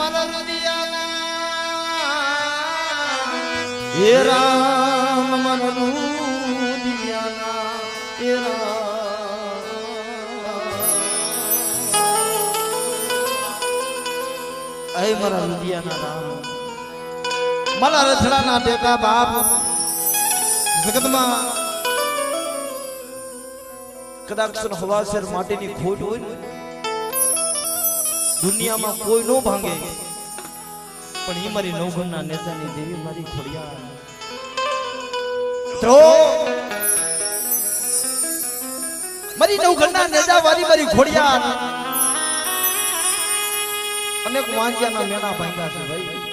મારા રુદિયાના હે રામ મારા રુદિયાના હે રામ હે મારા રુદિયાના રામ મારા રથડાના ટેકા બાપ જગતમાં કદાચ હવાસર માટીની ખોટ હોય ને દુનિયામાં કોઈ નો ભાંગે પણ ઈ મારી નવઘણના નેતાની દેવી મારી ખોડિયાર તો મારી નવઘણના નેતા મારી ખોડિયાર અનેક વાંજ્યાના મેણા ભાંગ્યા છે ભાઈ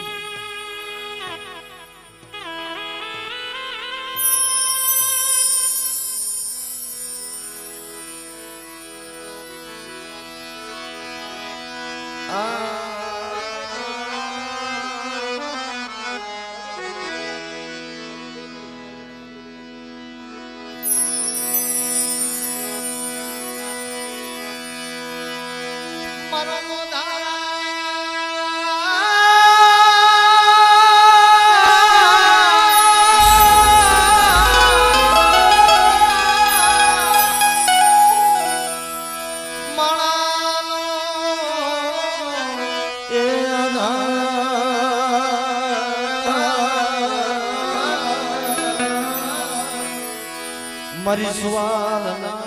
મારી સુવારના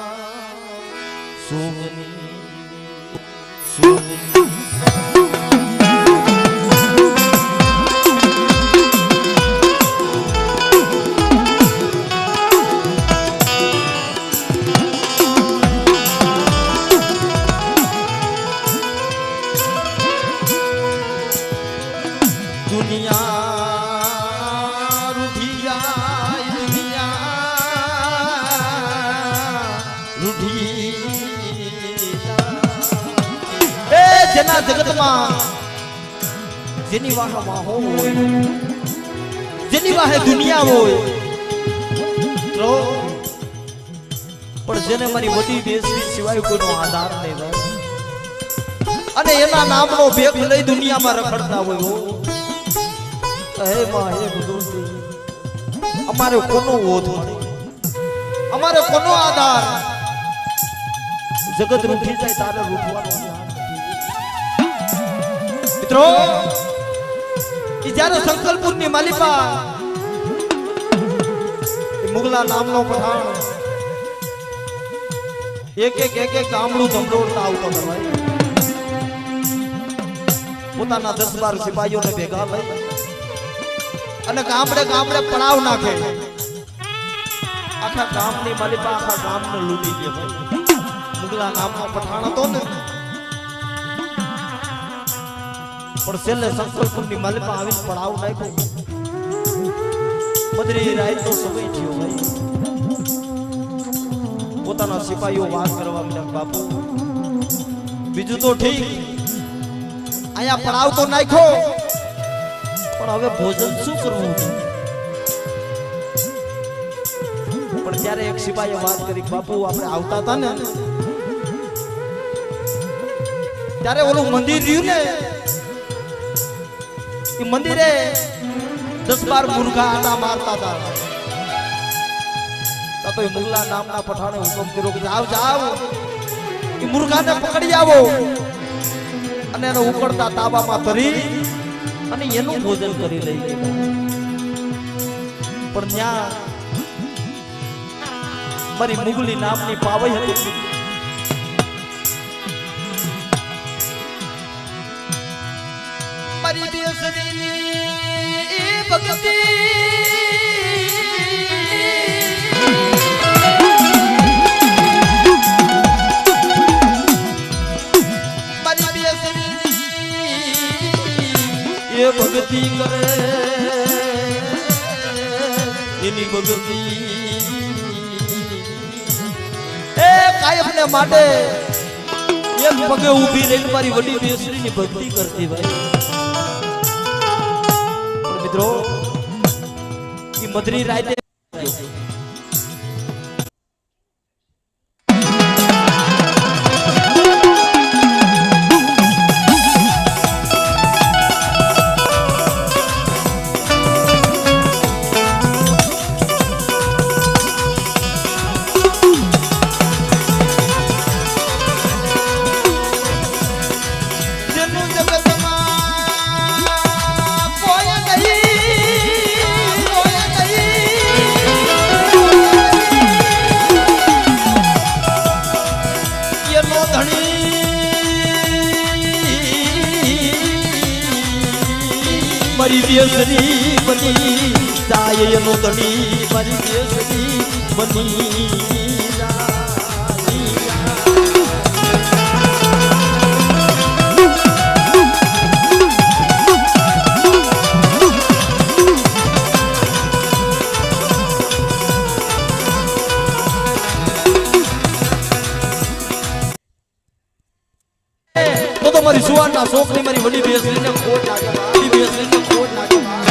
સુગની જેના જગતમાં જેની વાહે વાહો હોય જેની વાહે દુનિયા હોય તો પણ જેને મારી મોટી દેશની સિવાય કોઈનો આધાર નહીં હોય અને એના નામનો ભેગ લઈ દુનિયામાં રખડતા હોય હે માં હે ભગવતી અમારે કોનો ઓધ મળે અમારે કોનો આધાર જગત રૂઠી જાય તારે રૂઠવાનો મિત્રો કે જ્યારે સંકલ્પુરની માલિકા મુગલા નામનો પઠાણ એક ગામડું ધમરોડતા આવતો ભાઈ પોતાના 10-12 સિપાહીઓને ભેગા લઈ અને ગામડે પડાવ નાખે આખા ગામની માલિકા આખા ગામને લૂંટી ગઈ ભાઈ મુગલા નામનો પઠાણ હતો ને પણ છેલ્લે સંકલ્પની માલિકા આવીને પડાવ નાખ્યો બદરી રાતનો સમય થયો ભાઈ પોતાના સિપાહીઓ વાત કરવા માંડ્યા બાપુ બીજું તો ઠીક અહીંયા પડાવ તો નાખ્યો પણ હવે ભોજન શું કરવું પણ ત્યારે એક સિપાહીએ વાત કરી બાપુ આપણે આવતા હતા ને ત્યારે ઓલું મંદિર રહ્યું ને એ મંદિરે 10-12 મુર્ગા આટા મારતા હતા તો એ મુગલા નામના પઠાણે હુકમ કર્યો કે જાવ એ મુર્ગાને પકડી આવો અને એને ઉકળતા તાબામાં ધરી અને એનું ભોજન કરી લઈ પણ ત્યાં મારી મુગલી નામની પાવઈ હતી મારી બેસની ભક્તિ મારી બેસની એ ભક્તિ કરે એની ભક્તિ એ કાયમને માટે એક પગે ઊભી રહીને મારી વડી બેસરીની ભક્તિ કરતી ભાઈ મિત્રો એ મધરી રાતે મારી બેસરી બની જાય એનો ધણી મારી બેસરી બની તો મારી સુવારના શોખની મારી વડી બેસરીને ખોટ લાગે, વડી બેસરીને ખોટ લાગે.